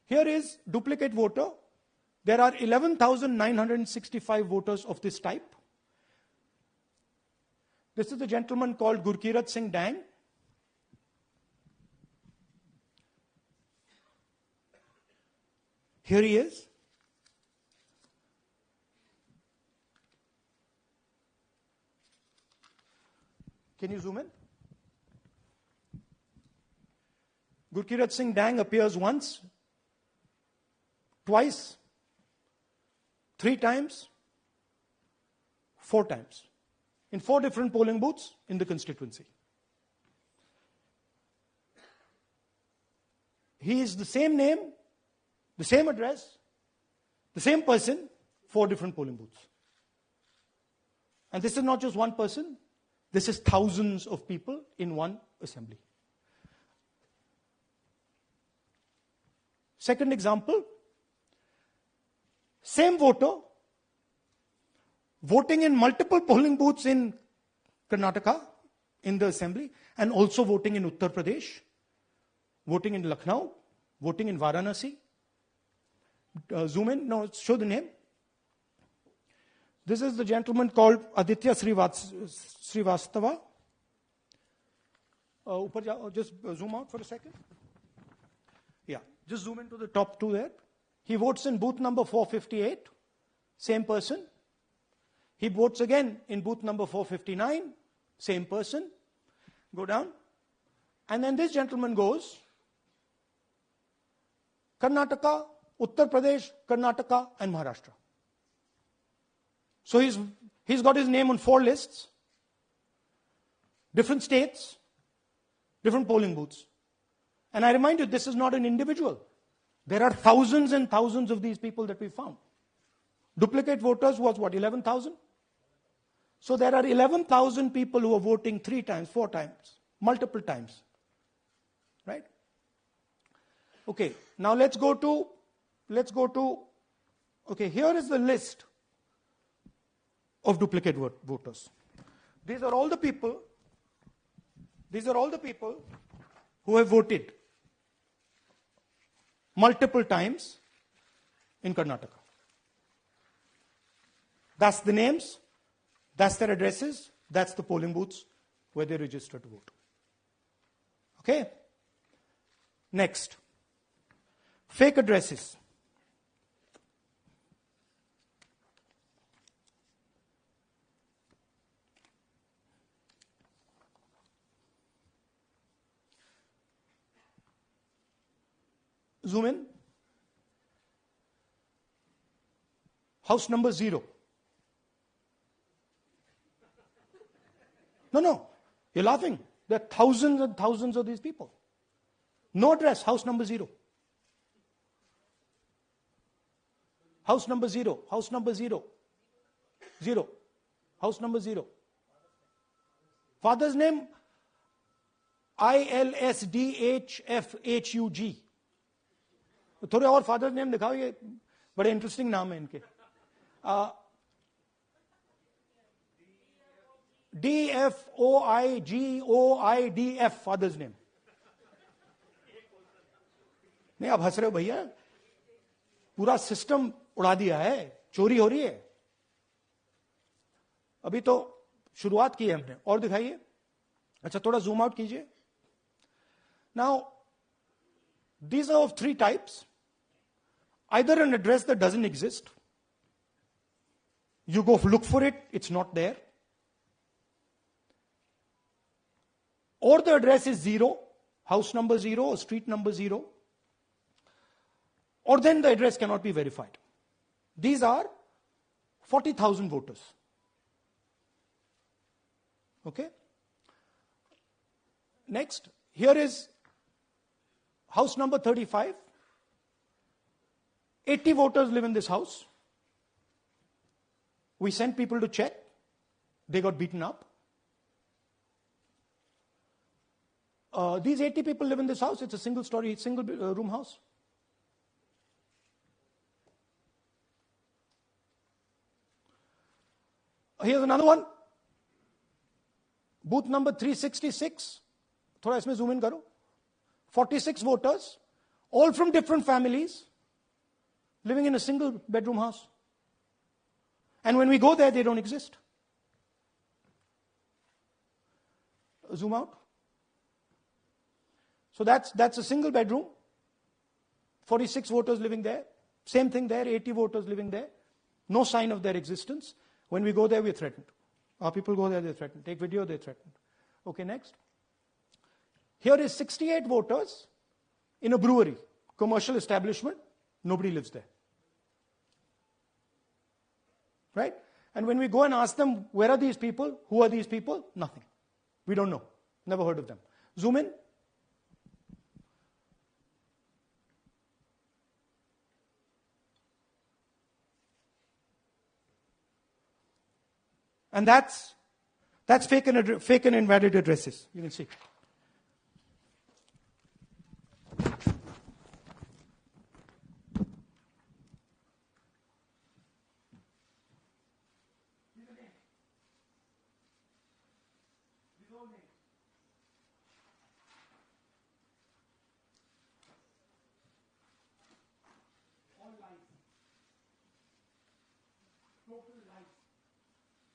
Here is duplicate voter. There are 11,965 voters of this type. This is the gentleman called Gurkirat Singh Dang. Here he is. Can you zoom in? Gurkirat Singh Dang appears once, twice, 3 times, 4 times, in 4 different polling booths in the constituency. He is the same name, the same address, the same person, 4 different polling booths. And this is not just one person, this is thousands of people in one assembly. Second example, same voter voting in multiple polling booths in Karnataka in the assembly, and also voting in Uttar Pradesh, voting in Lucknow, voting in Varanasi. Zoom in, no, show the name. This is the gentleman called Aditya Srivastava. Just zoom out for a second. Yeah, just zoom into the top 2 there. He votes in booth number 458, same person. He votes again in booth number 459, same person. Go down. And then this gentleman goes Karnataka, Uttar Pradesh, Karnataka, and Maharashtra. So he's got his name on 4 lists, different states, different polling booths. And I remind you, this is not an individual. There are thousands and thousands of these people that we found. Duplicate voters was what, 11,000? So there are 11,000 people who are voting 3 times, 4 times, multiple times. Right? Okay, now let's go to, okay, here is the list of duplicate voters. These are all the people who have voted multiple times in Karnataka. That's the names, that's their addresses, that's the polling booths where they register to vote. Okay? Next. Fake addresses. Zoom in. House number 0. No, you're laughing. There are thousands and thousands of these people. No address, house number 0. House number 0, house number 0. 0. House number 0. Father's name, ILSDHFHUG. थोड़े और father name दिखाओ, ये बड़े interesting नाम है इनके. DFOIGOIDF father's name. नहीं, आप हंस रहे हो भैया, पूरा सिस्टम उड़ा दिया है, चोरी हो रही है. अभी तो शुरुआत की है हमने. और दिखाइए. अच्छा, थोड़ा जूम आउट कीजिए. Now these are of 3 types. Either an address that doesn't exist, you go look for it, it's not there. Or the address is 0, house number 0 or street number 0. Or then the address cannot be verified. These are 40,000 voters. Okay? Next, here is house number 35. 80 voters live in this house. We sent people to check. They got beaten up. These 80 people live in this house. It's a single room house. Here's another one. Booth number 366. थोड़ा इसमें zoom in करो. 46 voters. all from different families, living in a single bedroom house. And when we go there, they don't exist. Zoom out. So that's a single bedroom. 46 voters living there. Same thing there, 80 voters living there. No sign of their existence. When we go there, we're threatened. Our people go there, they're threatened. Take video, they're threatened. Okay, next. Here is 68 voters in a brewery, commercial establishment. Nobody lives there. Right? And when we go and ask them, where are these people? Who are these people? Nothing. We don't know. Never heard of them. Zoom in. And that's fake and invalid addresses. You can see. All lies. Total lies.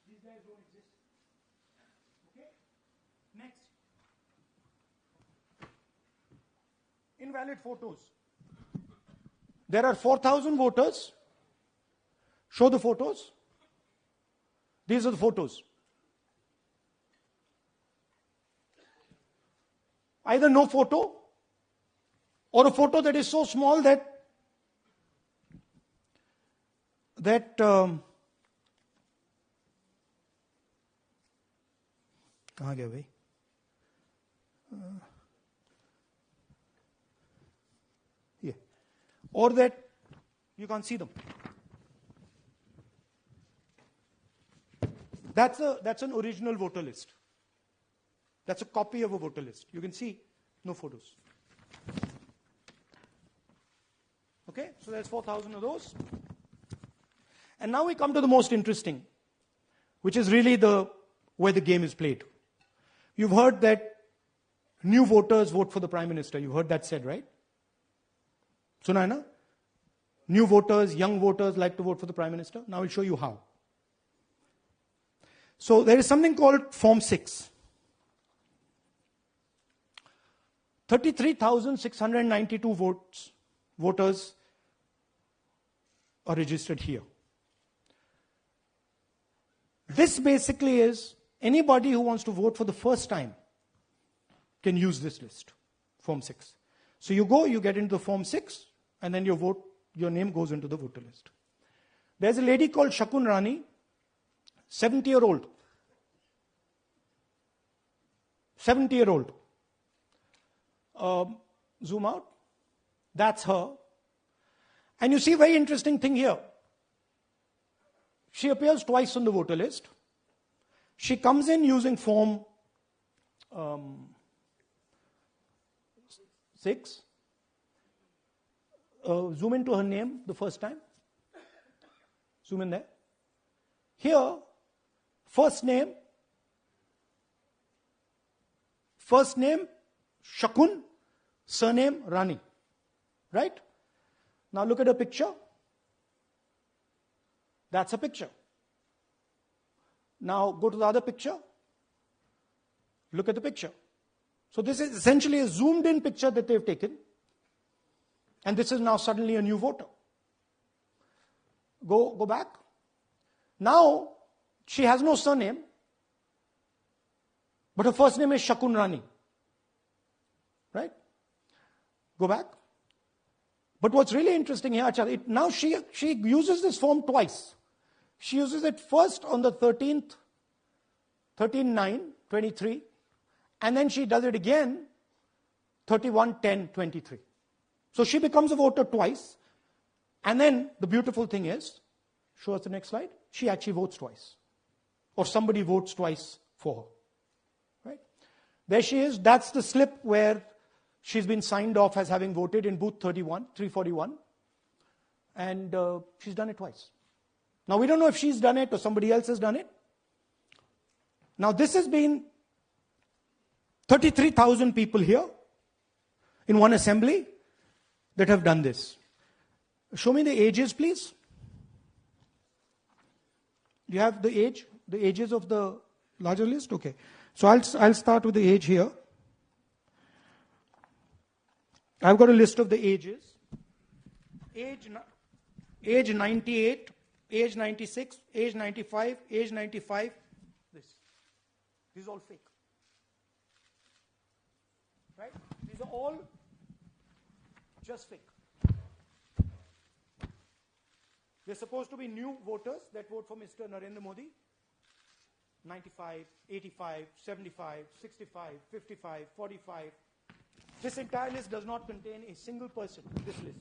These guys don't exist. Okay? Next. Invalid photos. There are 4,000 voters. Show the photos. These are the photos. Either no photo or a photo that is so small that कहाँ गया भाई? Yeah. Or that you can't see them. That's an original voter list. That's a copy of a voter list. You can see no photos. Okay, so there's 4,000 of those. And now we come to the most interesting, which is really where the game is played. You've heard that new voters vote for the Prime Minister. You've heard that said, right? Suna hai na? New voters, young voters like to vote for the Prime Minister. Now I'll show you how. So there is something called Form 6. 33,692 voters are registered here. This basically is anybody who wants to vote for the first time can use this list, Form 6. So you go, you get into the Form 6, and then your name goes into the voter list. There's a lady called Shakun Rani, 70-year-old. 70-year-old. Zoom out. That's her. And you see a very interesting thing here. She appears twice on the voter list. She comes in using Form 6. Zoom into her name the first time. Zoom in there. Here, first name, Shakun, surname, Rani. Right? Now look at her picture. That's a picture. Now go to the other picture. Look at the picture. So this is essentially a zoomed in picture that they've taken. And this is now suddenly a new voter. Go back. Now she has no surname. But her first name is Shakun Rani. Right? Go back. But what's really interesting here, now she uses this form twice. She uses it first on the 13th, 13/9/23, and then she does it again 31/10/23. So she becomes a voter twice, and then the beautiful thing is, show us the next slide, she actually votes twice. Or somebody votes twice for her. Right? There she is, that's the slip where she's been signed off as having voted in booth 341, and she's done it twice. Now we don't know if she's done it or somebody else has done it. Now this has been 33,000 people here in one assembly. that have done this. Show me the ages, please. Do you have the ages of the larger list? Okay. So I'll start with the age here. I've got a list of the ages. Age 98, age 96, age 95, age 95. This is all fake. Right? These are all just fake. They're supposed to be new voters that vote for Mr. Narendra Modi. 95, 85, 75, 65, 55, 45. This entire list does not contain a single person. This list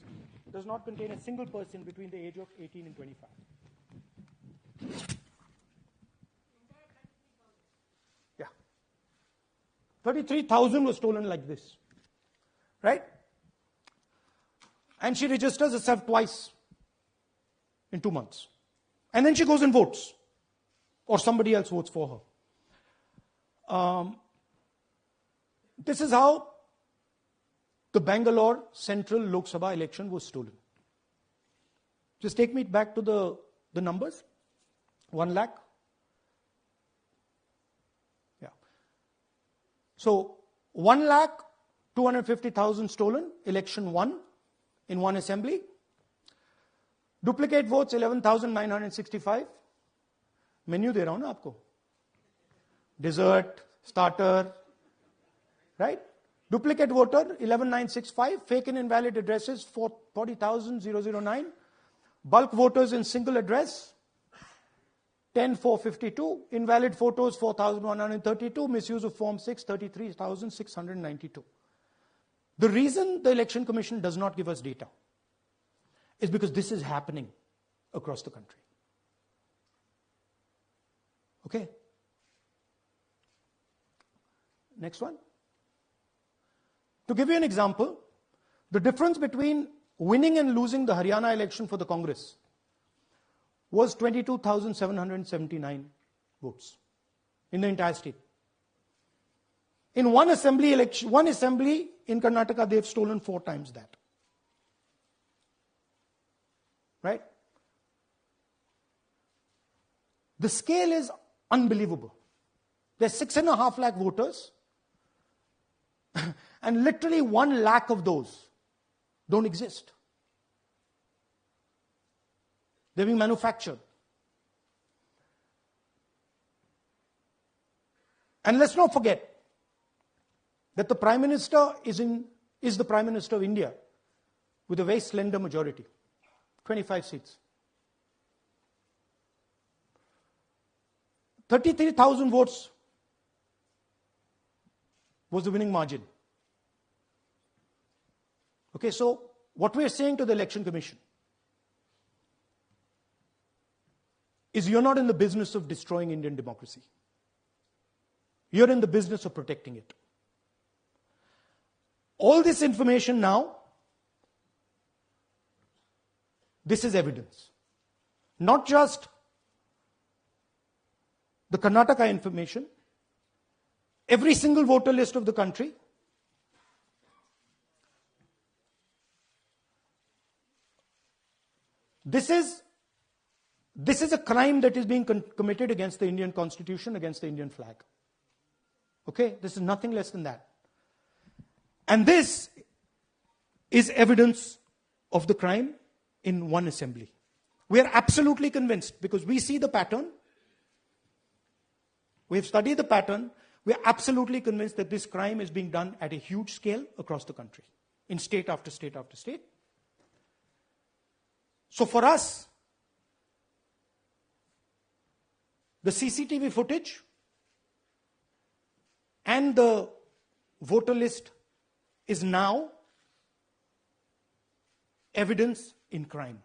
does not contain a single person between the age of 18 and 25. Yeah. 33,000 was stolen like this. Right? And she registers herself twice in 2 months. And then she goes and votes. Or somebody else votes for her. This is how the Bangalore Central Lok Sabha election was stolen. Just take me back to the numbers. 1 lakh. Yeah. So 1,250,000 stolen, election won in one assembly. Duplicate votes 11,965. Menu दे रहा हूं ना आपको. Dessert, starter, right? Duplicate voter 11,965. Fake and invalid addresses 40,009. Bulk voters in single address 10,452. Invalid photos 4,132. Misuse of Form 6 33,692. The reason the Election Commission does not give us data is because this is happening across the country. Okay. Next one. To give you an example, the difference between winning and losing the Haryana election for the Congress was 22,779 votes in the entire state. In one assembly in Karnataka, they've stolen 4 times that. Right? The scale is unbelievable. There's 6.5 lakh voters, and literally 1 lakh of those don't exist. They're being manufactured. And let's not forget that the Prime Minister is the Prime Minister of India with a very slender majority, 25 seats. 33,000 votes was the winning margin. Okay, so what we are saying to the Election Commission is you're not in the business of destroying Indian democracy. You're in the business of protecting it. All this information now, this is evidence. Not just the Karnataka information, every single voter list of the country. This is a crime that is being committed against the Indian Constitution, against the Indian flag. Okay, this is nothing less than that. And this is evidence of the crime in one assembly. We are absolutely convinced because we see the pattern. We have studied the pattern. We are absolutely convinced that this crime is being done at a huge scale across the country, in state after state after state. So for us, the CCTV footage and the voter list is now evidence in crime.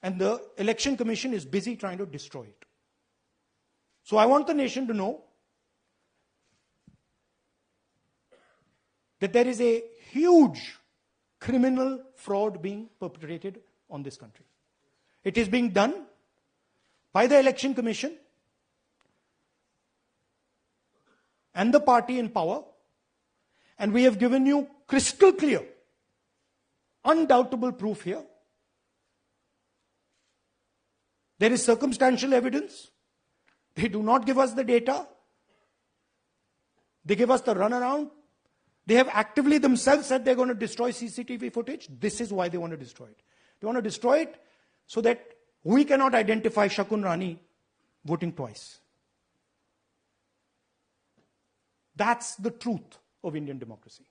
And the Election Commission is busy trying to destroy it. So I want the nation to know that there is a huge criminal fraud being perpetrated on this country. It is being done by the Election Commission and the party in power, And we have given you crystal clear, undoubtable proof here. There is circumstantial evidence. They do not give us the data. They give us the runaround. They have actively themselves said they're going to destroy CCTV footage. This is why they want to destroy it. They want to destroy it so that we cannot identify Shakun Rani voting twice. That's the truth of Indian democracy.